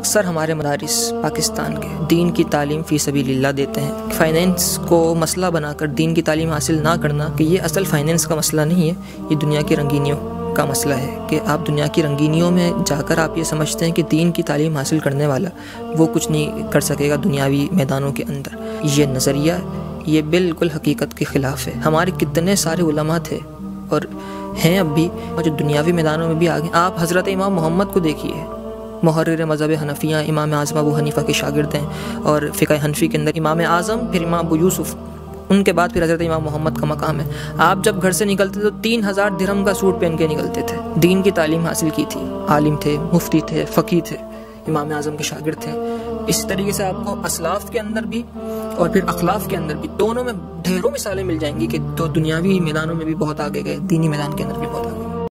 اکثر ہمارے مدارس پاکستان کے دین کی تعلیم فی سبیل اللہ دیتے ہیں۔ فائنینس کو مسئلہ بنا کر دین کی تعلیم حاصل نہ کرنا کہ یہ اصل فائنینس کا مسئلہ نہیں ہے، یہ دنیا کی رنگینیوں کا مسئلہ ہے کہ آپ دنیا کی رنگینیوں میں جا کر آپ یہ سمجھتے ہیں کہ دین کی تعلیم حاصل کرنے والا وہ کچھ نہیں کر سکے گا دنیاوی میدانوں کے اندر۔ یہ نظریہ یہ بالکل حقیقت کے خلاف ہے۔ ہمارے کتنے سارے علماء تھے اور ہیں اب بھی جو دنیاوی میدانوں میں بھی آگے۔ آپ حضرت امام محمد کو دیکھیے، محرر مذہب حنفیہ، امام اعظم ابو حنیفہ کے شاگرد ہیں، اور فقہ حنفی کے اندر امام اعظم، پھر امام ابو یوسف، ان کے بعد پھر حضرت امام محمد کا مقام ہے۔ آپ جب گھر سے نکلتے تو 3000 درہم کا سوٹ پہن کے نکلتے تھے، دین کی تعلیم حاصل کی تھی، عالم تھے، مفتی تھے، فقیہ تھے، امام اعظم کے شاگرد تھے۔ اسی طریقے سے آپ کو اسلاف کے اندر بھی اور پھر اخلاف کے اندر بھی، دونوں میں ڈھیروں مثالیں مل جائیں گی کہ تو دنیاوی میدانوں میں بھی بہت آگے گئے، دینی میدان کے اندر بھی بہت آگے۔